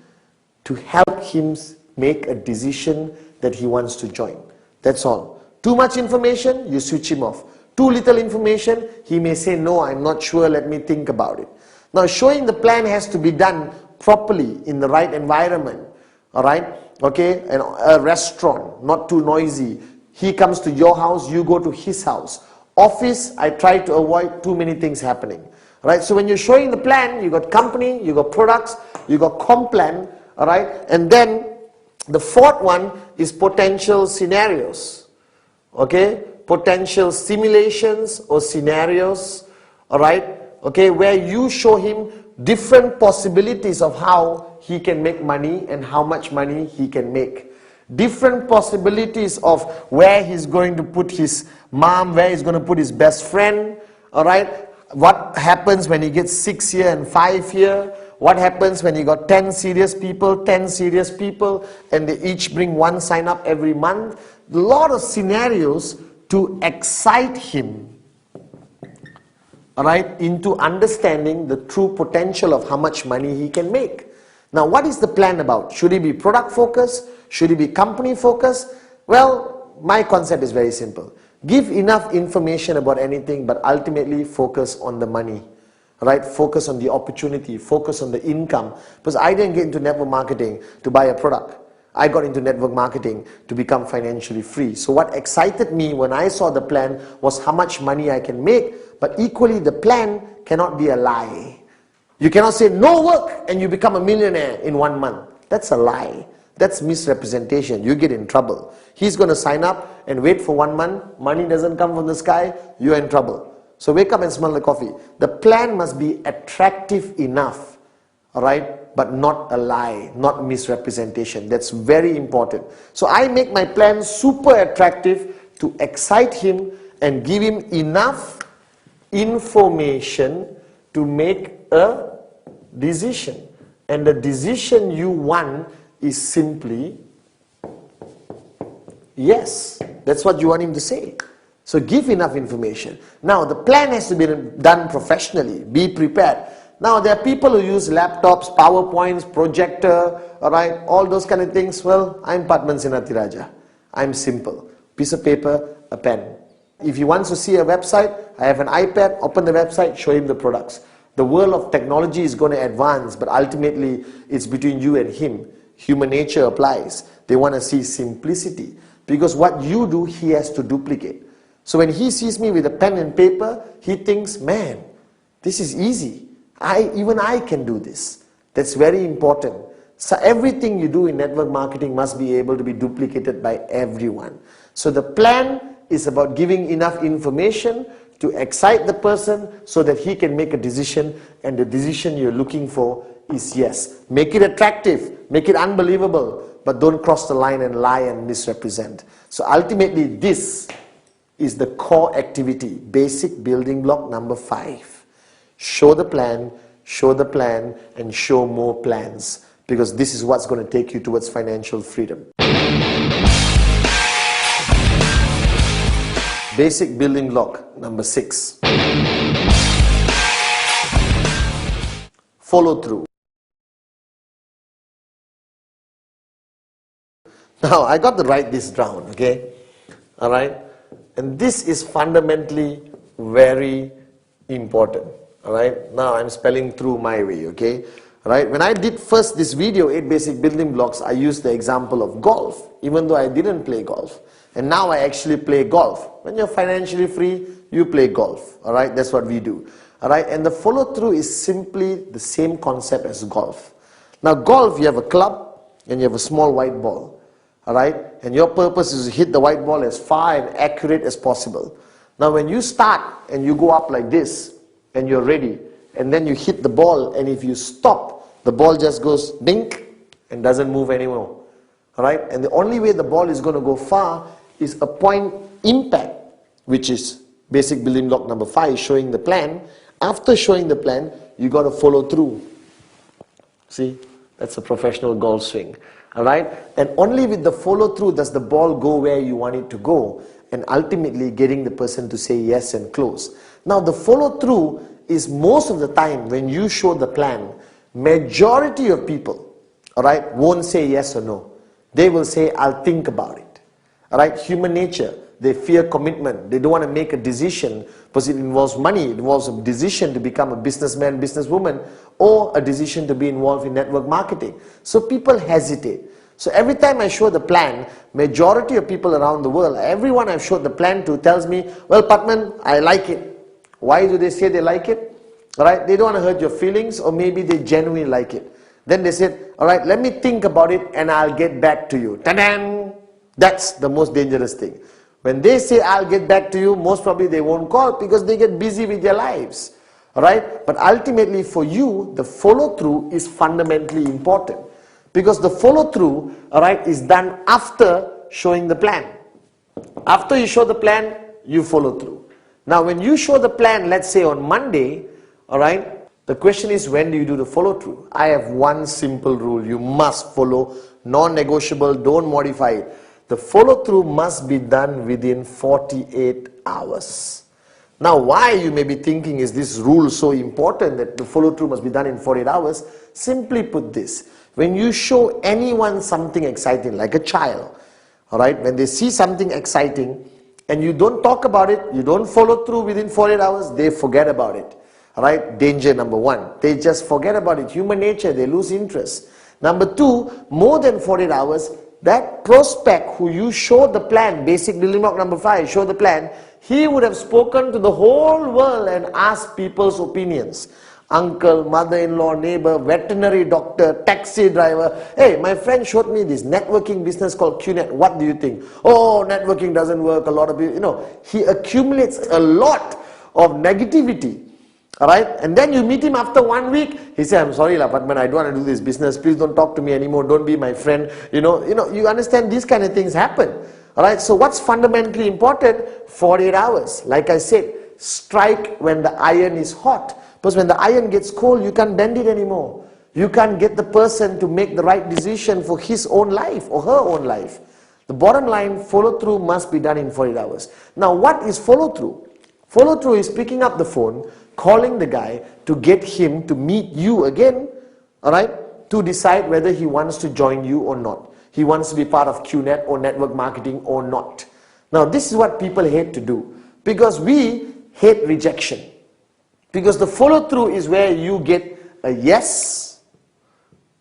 to help him make a decision that he wants to join. That's all. Too much information, you switch him off. Too little information, he may say, no, I'm not sure, let me think about it. Now, showing the plan has to be done properly in the right environment, all right? Okay, and a restaurant, not too noisy. He comes to your house, you go to his house. Office, I try to avoid too many things happening, all right? So when you're showing the plan, you got company, you got products, you got comp plan, all right? And then the fourth one is potential scenarios, okay? Potential simulations or scenarios, all right? Okay, where you show him different possibilities of how he can make money and how much money he can make. Different possibilities of where he's going to put his mom, where he's going to put his best friend, alright? What happens when he gets 6 year and 5 year? What happens when he got 10 serious people, and they each bring one sign up every month? A lot of scenarios to excite him, alright, into understanding the true potential of how much money he can make. Now, what is the plan about? Should he be product focused? Should he be company focused? Well, my concept is very simple. Give enough information about anything, but ultimately focus on the money. Right? Focus on the opportunity, focus on the income. Because I didn't get into network marketing to buy a product. I got into network marketing to become financially free. So what excited me when I saw the plan was how much money I can make, but equally the plan cannot be a lie. You cannot say no work and you become a millionaire in 1 month. That's a lie. That's misrepresentation. You get in trouble. He's going to sign up and wait for 1 month. Money doesn't come from the sky. You're in trouble. So wake up and smell the coffee. The plan must be attractive enough, all right, but not a lie, not misrepresentation. That's very important. So I make my plan super attractive to excite him and give him enough information to make a decision. And the decision you want is simply yes. That's what you want him to say. So give enough information. Now the plan has to be done professionally. Be prepared. Now there are people who use laptops, PowerPoints, projector, alright, all those kind of things. Well, I'm Pathman Senathirajah. I'm simple. Piece of paper, a pen. If he wants to see a website, I have an iPad, open the website, show him the products. The world of technology is going to advance, but ultimately it's between you and him. Human nature applies. They want to see simplicity. Because what you do, he has to duplicate. So when he sees me with a pen and paper, he thinks, man, this is easy. Even I can do this. That's very important. So everything you do in network marketing must be able to be duplicated by everyone. So the plan is about giving enough information to excite the person so that he can make a decision, and the decision you're looking for is yes. Make it attractive, make it unbelievable, but don't cross the line and lie and misrepresent. So ultimately this is the core activity, basic building block number 5. Show the plan, and show more plans, because this is what's going to take you towards financial freedom. Basic building block number 6. Follow through. Now, I got to write this down, okay? Alright? And this is fundamentally very important. Alright, now I'm spelling through my way, okay? Alright, when I did first this video, 8 basic building blocks, I used the example of golf, even though I didn't play golf. And now I actually play golf. When you're financially free, you play golf. Alright, that's what we do. Alright, and the follow through is simply the same concept as golf. Now golf, you have a club and you have a small white ball. Alright, and your purpose is to hit the white ball as far and accurate as possible. Now when you start and you go up like this, and you're ready, and then you hit the ball, and if you stop, the ball just goes dink and doesn't move anymore. Alright, and the only way the ball is going to go far is a point impact, which is basic building block number 5, showing the plan. After showing the plan, you got to follow through. See, that's a professional golf swing. Alright, and only with the follow through does the ball go where you want it to go, and ultimately getting the person to say yes and close. Now the follow through is most of the time when you show the plan, majority of people, alright, won't say yes or no. They will say, I'll think about it. Alright, human nature, they fear commitment. They don't want to make a decision because it involves money. It involves a decision to become a businessman, businesswoman, or a decision to be involved in network marketing. So people hesitate. So every time I show the plan, majority of people around the world, everyone I've showed the plan to tells me, well, Pathman, I like it. Why do they say they like it? Alright, they don't want to hurt your feelings, or maybe they genuinely like it. Then they said, alright, let me think about it and I'll get back to you. Ta-da! That's the most dangerous thing. When they say I'll get back to you, most probably they won't call because they get busy with their lives. Alright, but ultimately for you, the follow through is fundamentally important. Because the follow through, alright, is done after showing the plan. After you show the plan, you follow through. Now when you show the plan, let's say on Monday, alright, the question is, when do you do the follow through? I have one simple rule: you must follow, non-negotiable, don't modify it. The follow through must be done within 48 hours. Now why, you may be thinking, is this rule so important that the follow through must be done in 48 hours? Simply put this: when you show anyone something exciting, like a child, alright, when they see something exciting and you don't talk about it, you don't follow through within 48 hours, they forget about it. Alright, danger number 1. They just forget about it. Human nature, they lose interest. Number 2, more than 48 hours, that prospect who you showed the plan, basic building block number 5, show the plan, he would have spoken to the whole world and asked people's opinions. Uncle, mother-in-law, neighbor, veterinary doctor, taxi driver. Hey, my friend showed me this networking business called QNet. What do you think? Oh, networking doesn't work. A lot of people, he accumulates a lot of negativity. Alright, and then you meet him after 1 week. He said, I'm sorry, Pathman, I don't want to do this business. Please don't talk to me anymore. Don't be my friend. You understand, these kind of things happen. Alright, so what's fundamentally important? 48 hours. Like I said, strike when the iron is hot. Because when the iron gets cold, you can't bend it anymore. You can't get the person to make the right decision for his own life or her own life. The bottom line, follow through must be done in 48 hours. Now what is follow through? Follow through is picking up the phone, calling the guy to get him to meet you again, alright, to decide whether he wants to join you or not. He wants to be part of QNet or network marketing or not. Now this is what people hate to do, because we hate rejection. Because the follow through is where you get a yes,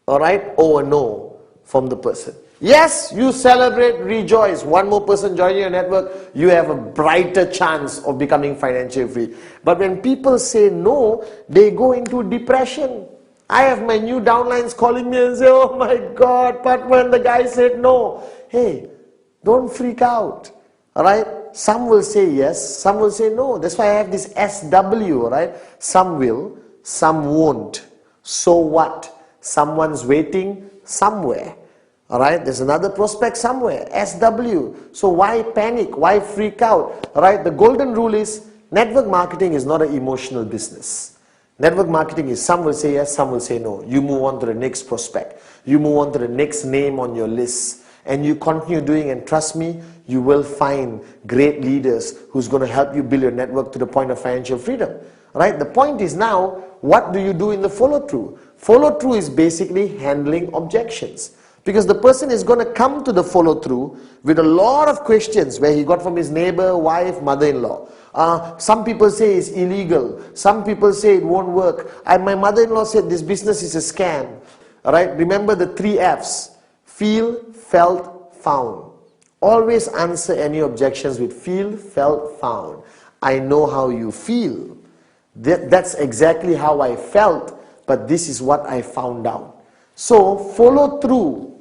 alright, or a no from the person. Yes, you celebrate, rejoice. One more person joining your network, you have a brighter chance of becoming financially free. But when people say no, they go into depression. I have my new downlines calling me and say, oh my God, Pathman, the guy said no. Hey, don't freak out. Alright? Some will say yes, some will say no. That's why I have this SW, right? Some will, some won't. So what? Someone's waiting somewhere. Alright, there's another prospect somewhere, SW. So why panic? Why freak out? Alright, the golden rule is network marketing is not an emotional business. Network marketing is, some will say yes, some will say no. You move on to the next prospect. You move on to the next name on your list. And you continue doing, and trust me, you will find great leaders who's going to help you build your network to the point of financial freedom. Alright, the point is now, what do you do in the follow through? Follow through is basically handling objections. Because the person is going to come to the follow through with a lot of questions where he got from his neighbor, wife, mother-in-law. Some people say it's illegal. Some people say it won't work. My mother-in-law said this business is a scam. All right, remember the 3 F's. Feel, felt, found. Always answer any objections with feel, felt, found. I know how you feel. That's exactly how I felt, but this is what I found out. So follow through,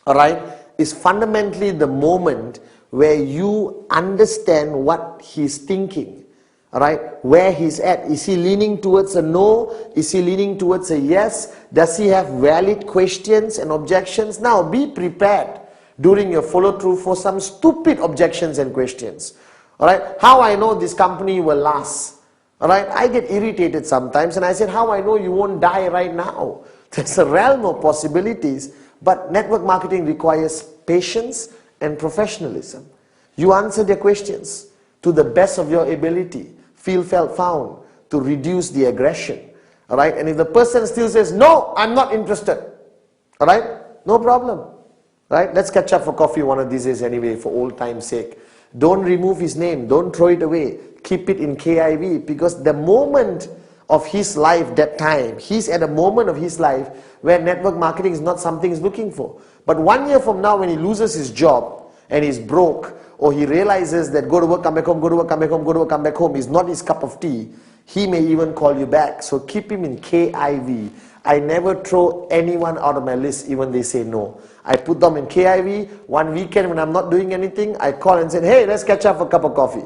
all right, is fundamentally the moment where you understand what he's thinking, all right, where he's at. Is he leaning towards a no? Is he leaning towards a yes? Does he have valid questions and objections? Now be prepared during your follow through for some stupid objections and questions. All right, how I know this company will last? All right, I get irritated sometimes and I said, how I know you won't die right now? There's a realm of possibilities, but network marketing requires patience and professionalism. You answer their questions to the best of your ability, feel, felt, found, to reduce the aggression. All right, and if the person still says, no, I'm not interested, all right, no problem. Right, let's catch up for coffee one of these days anyway, for old time's sake. Don't remove his name, don't throw it away, keep it in KIV, because the moment of his life, that time, he's at a moment of his life where network marketing is not something he's looking for. But 1 year from now, when he loses his job and he's broke, or he realizes that go to work, come back home, go to work, come back home, go to work, come back home is not his cup of tea, he may even call you back. So keep him in KIV. I never throw anyone out of my list even they say no. I put them in KIV. One weekend when I'm not doing anything, I call and say, hey, let's catch up for a cup of coffee.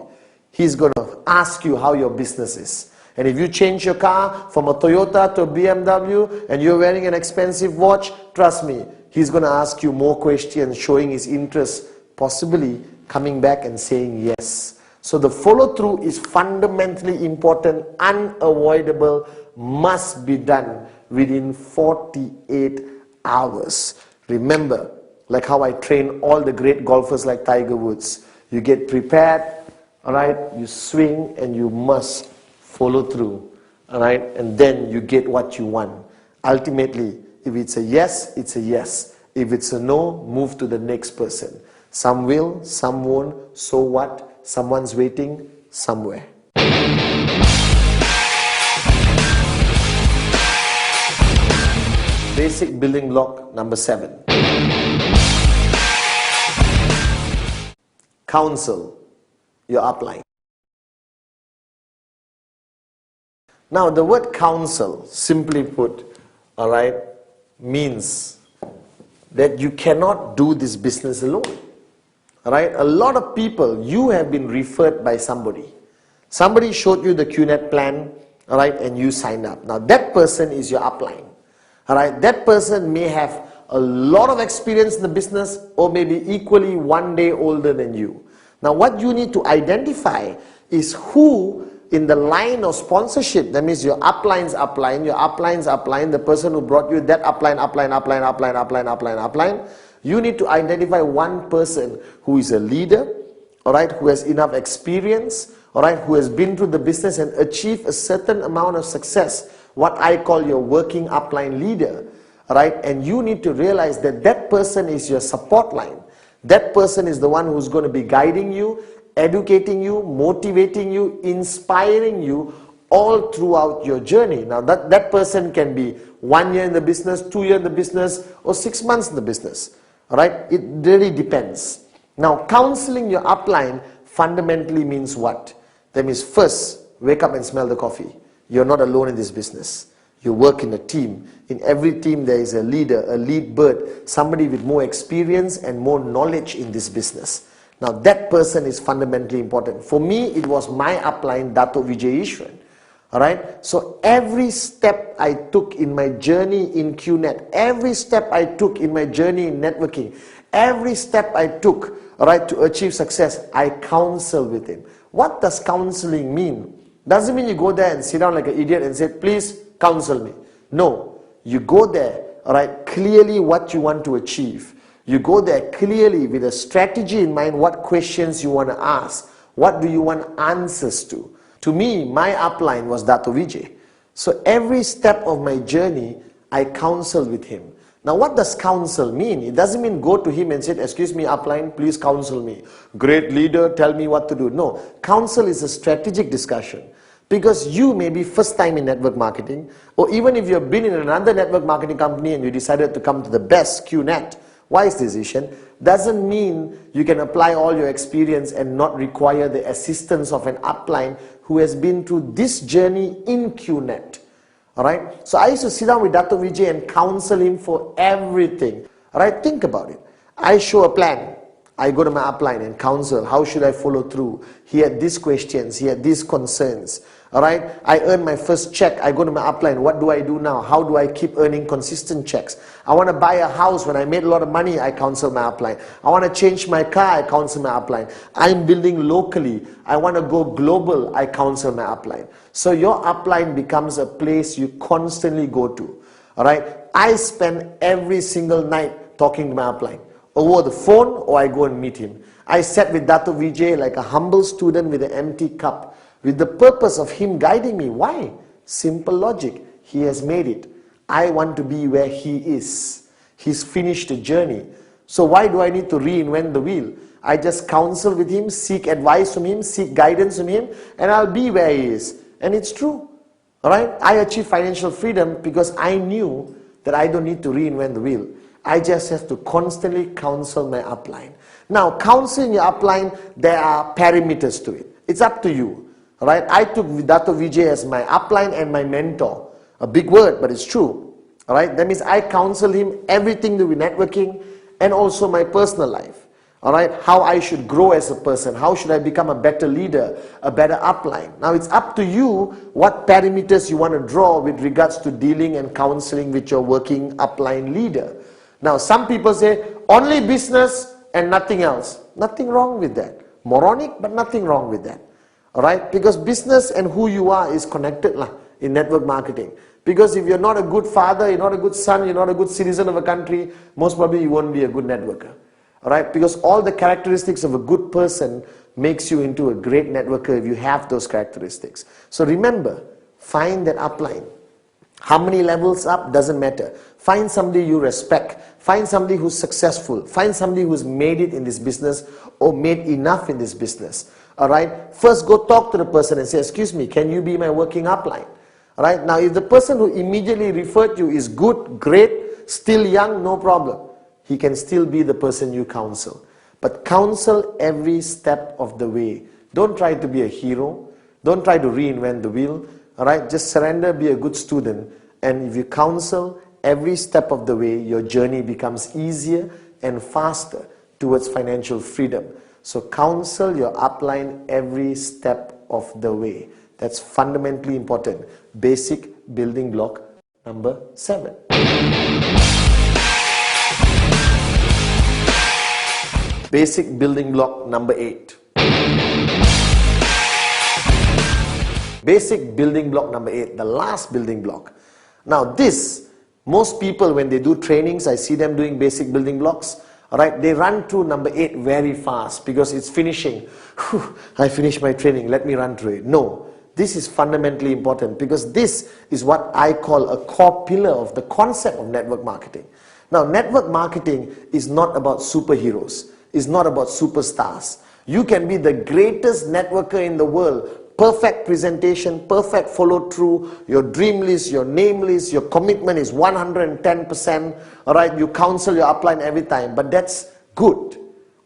He's going to ask you how your business is. And if you change your car from a Toyota to a BMW and you're wearing an expensive watch, trust me, he's going to ask you more questions, showing his interest, possibly coming back and saying yes. So the follow through is fundamentally important, unavoidable, must be done within 48 hours. Remember, like how I train all the great golfers like Tiger Woods. You get prepared, all right, you swing and you must follow through, all right, and then you get what you want. Ultimately, if it's a yes, it's a yes. If it's a no, move to the next person. Some will, some won't, so what? Someone's waiting somewhere. Basic building block number 7. Counsel your upline. Now the word counsel, simply put, all right, means that you cannot do this business alone. All right, a lot of people, you have been referred by somebody. Somebody showed you the QNet plan, all right, and you signed up. Now that person is your upline. All right, that person may have a lot of experience in the business or maybe equally 1 day older than you. Now what you need to identify is who in the line of sponsorship, that means your upline's upline, your upline's upline, the person who brought you that upline, you need to identify one person who is a leader, all right, who has enough experience, all right, who has been through the business and achieved a certain amount of success, what I call your working upline leader, all right, and you need to realize that that person is your support line. That person is the one who's going to be guiding you, educating you, motivating you, inspiring you all throughout your journey. Now that person can be 1 year in the business, 2 years in the business, or 6 months in the business. All right, it really depends. Now counseling your upline fundamentally means what? That means first, wake up and smell the coffee. You're not alone in this business. You work in a team. In every team there is a leader, a lead bird, somebody with more experience and more knowledge in this business. Now that person is fundamentally important. For me, it was my upline, Dato' Vijay Ishwan. Alright, so every step I took in my journey in QNet, every step I took in my journey in networking, every step I took, alright, to achieve success, I counsel with him. What does counseling mean? Doesn't mean you go there and sit down like an idiot and say, please counsel me. No, you go there, alright, clearly what you want to achieve. You go there clearly with a strategy in mind, what questions you want to ask, what do you want answers to. To me, my upline was Dato' Vijay. So every step of my journey, I counseled with him. Now, what does counsel mean? It doesn't mean go to him and say, excuse me, upline, please counsel me. Great leader, tell me what to do. No, counsel is a strategic discussion. Because you may be first time in network marketing, or even if you've been in another network marketing company and you decided to come to the best QNet, wise decision, doesn't mean you can apply all your experience and not require the assistance of an upline who has been through this journey in QNet. Alright, so I used to sit down with Dr. Vijay and counsel him for everything. Alright, think about it. I show a plan. I go to my upline and counsel. How should I follow through? He had these questions. He had these concerns. Alright, I earned my first check. I go to my upline. What do I do now? How do I keep earning consistent checks? I want to buy a house. When I made a lot of money, I counsel my upline. I want to change my car. I counsel my upline. I'm building locally. I want to go global. I counsel my upline. So your upline becomes a place you constantly go to. Alright, I spend every single night talking to my upline. Over the phone, or I go and meet him. I sat with Dr. Vijay like a humble student with an empty cup, with the purpose of him guiding me. Why? Simple logic. He has made it. I want to be where he is. He's finished the journey. So why do I need to reinvent the wheel? I just counsel with him, seek advice from him, seek guidance from him, and I'll be where he is. And it's true. Alright? I achieved financial freedom because I knew that I don't need to reinvent the wheel. I just have to constantly counsel my upline. Now, counseling your upline, there are parameters to it. It's up to you. Alright, I took Dr. Vijay as my upline and my mentor. A big word, but it's true. Alright, that means I counsel him everything to do with networking and also my personal life. Alright, how I should grow as a person, how should I become a better leader, a better upline. Now it's up to you what parameters you want to draw with regards to dealing and counseling with your working upline leader. Now some people say only business and nothing else. Nothing wrong with that. Moronic, but nothing wrong with that. Alright, because business and who you are is connected in network marketing. Because if you're not a good father, you're not a good son, you're not a good citizen of a country, most probably you won't be a good networker. Alright, because all the characteristics of a good person makes you into a great networker if you have those characteristics. So remember, find that upline. How many levels up doesn't matter. Find somebody you respect. Find somebody who's successful. Find somebody who's made it in this business or made enough in this business. Alright, first go talk to the person and say, excuse me, can you be my working upline? Alright, now if the person who immediately referred you is good, great, still young, no problem. He can still be the person you counsel. But counsel every step of the way. Don't try to be a hero. Don't try to reinvent the wheel. Alright, just surrender, be a good student. And if you counsel every step of the way, your journey becomes easier and faster towards financial freedom. So counsel your upline every step of the way. That's fundamentally important. Basic building block number 7. Basic building block number 8. Basic building block number 8, the last building block. Now this, most people when they do trainings, I see them doing basic building blocks. Alright, they run through number 8 very fast because it's finishing. Whew, I finished my training, let me run through it. No, this is fundamentally important because this is what I call a core pillar of the concept of network marketing. Now, network marketing is not about superheroes. It's not about superstars. You can be the greatest networker in the world. Perfect presentation, perfect follow through, your dream list, your name list, your commitment is 110%. Alright, you counsel your upline every time, but that's good.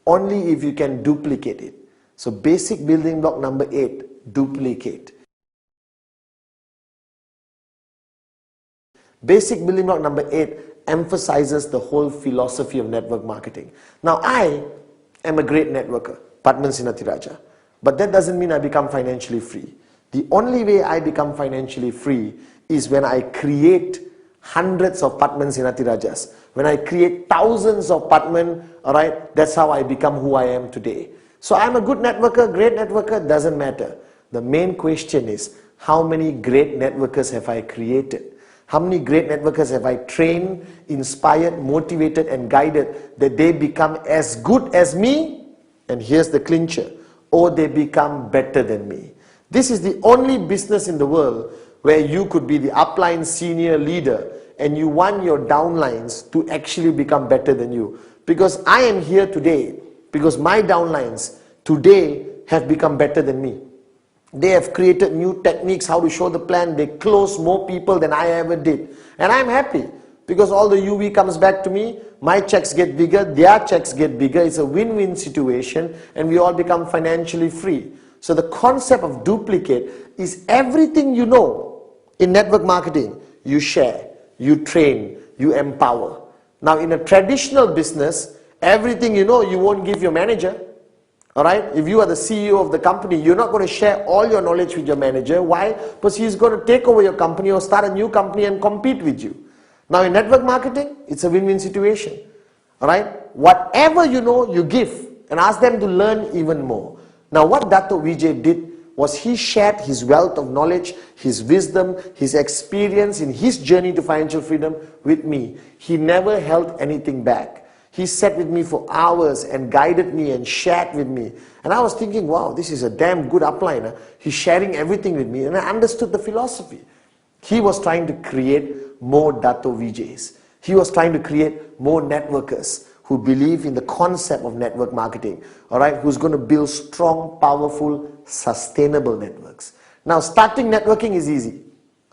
Only if you can duplicate it. So basic building block number 8, duplicate. Basic building block number 8 emphasizes the whole philosophy of network marketing. Now I am a great networker, Pathman Senathirajah. But that doesn't mean I become financially free. The only way I become financially free is when I create hundreds of Pathman Senathirajahs. When I create thousands of Pathman, alright, that's how I become who I am today. So I'm a good networker, great networker, doesn't matter. The main question is, how many great networkers have I created? How many great networkers have I trained, inspired, motivated and guided that they become as good as me? And here's the clincher. Or they become better than me. This is the only business in the world where you could be the upline senior leader and you want your downlines to actually become better than you. Because I am here today because my downlines today have become better than me. They have created new techniques how to show the plan. They close more people than I ever did. And I'm happy because all the UV comes back to me. My checks get bigger, their checks get bigger. It's a win-win situation and we all become financially free. So the concept of duplicate is everything you know in network marketing. You share, you train, you empower. Now in a traditional business, everything you know, you won't give your manager. Alright, if you are the CEO of the company, you're not going to share all your knowledge with your manager. Why? Because he's going to take over your company or start a new company and compete with you. Now in network marketing, it's a win-win situation. Alright, whatever you know, you give and ask them to learn even more. Now what Dato' Vijay did was he shared his wealth of knowledge, his wisdom, his experience in his journey to financial freedom with me. He never held anything back. He sat with me for hours and guided me and shared with me. And I was thinking, wow, this is a damn good upline. He's sharing everything with me. And I understood the philosophy. He was trying to create more Dato' Vijay's. He was trying to create more networkers who believe in the concept of network marketing. Alright, who's going to build strong, powerful, sustainable networks. Now, starting networking is easy.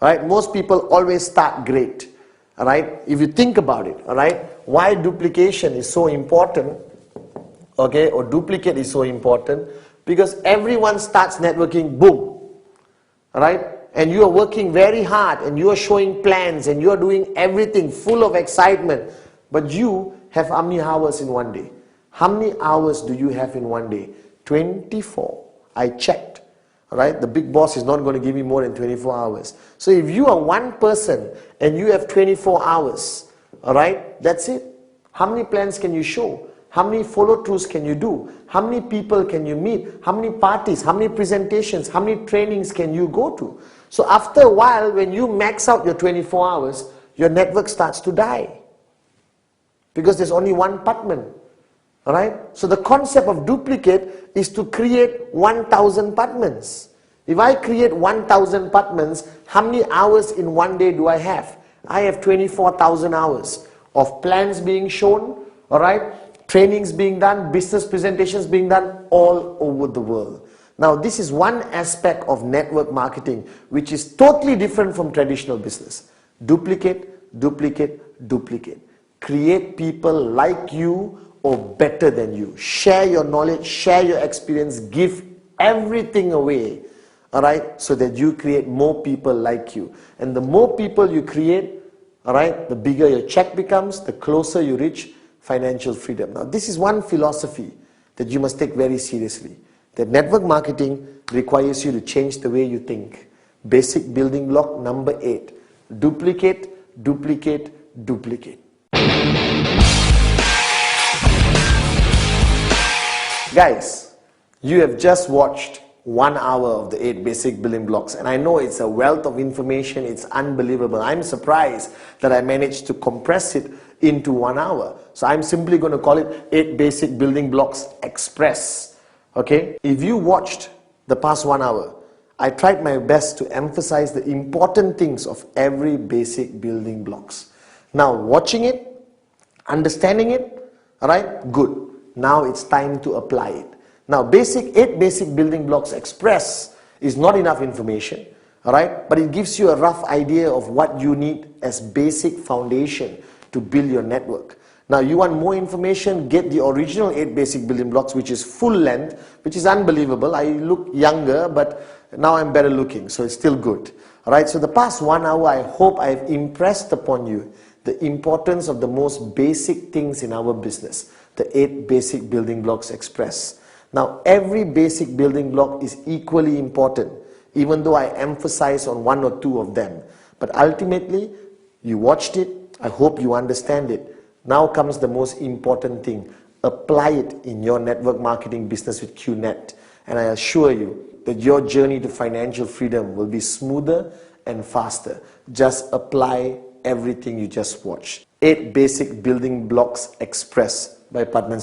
Alright, most people always start great. Alright, if you think about it, alright, why duplication is so important, okay, or duplicate is so important, because everyone starts networking, boom, alright, and you are working very hard, and you are showing plans, and you are doing everything full of excitement, but you have how many hours in one day? How many hours do you have in one day? 24. I checked. Alright, the big boss is not going to give me more than 24 hours. So if you are one person and you have 24 hours, alright, that's it. How many plans can you show? How many follow-throughs can you do? How many people can you meet? How many parties? How many presentations? How many trainings can you go to? So after a while, when you max out your 24 hours, your network starts to die. Because there's only one Pathman. Alright? So the concept of duplicate is to create 1,000 Pathmans. If I create 1,000 Pathmans, how many hours in one day do I have? I have 24,000 hours of plans being shown, alright? Trainings being done, business presentations being done all over the world. Now this is one aspect of network marketing which is totally different from traditional business. Duplicate, duplicate, duplicate. Create people like you or better than you. Share your knowledge, share your experience, give everything away, alright, so that you create more people like you. And the more people you create, alright, the bigger your check becomes, the closer you reach financial freedom. Now this is one philosophy that you must take very seriously. That network marketing requires you to change the way you think. Basic building block number 8. Duplicate, duplicate, duplicate. Guys, you have just watched 1 hour of the 8 basic building blocks, and I know it's a wealth of information, it's unbelievable. I'm surprised that I managed to compress it into 1 hour. So I'm simply going to call it 8 basic building blocks express. Okay? If you watched the past 1 hour, I tried my best to emphasize the important things of every basic building blocks. Now watching it, understanding it, alright, good. Now it's time to apply it. Now 8 basic building blocks express is not enough information, alright, but it gives you a rough idea of what you need as basic foundation to build your network. Now you want more information, get the original 8 basic building blocks, which is full length, which is unbelievable. I look younger, but now I'm better looking, so it's still good. Alright, so the past 1 hour, I hope I've impressed upon you the importance of the most basic things in our business. The 8 basic building blocks express. Now every basic building block is equally important, even though I emphasize on 1 or 2 of them. But ultimately, you watched it, I hope you understand it. Now comes the most important thing. Apply it in your network marketing business with QNet. And I assure you that your journey to financial freedom will be smoother and faster. Just apply everything you just watched. 8 basic building blocks express by Pathman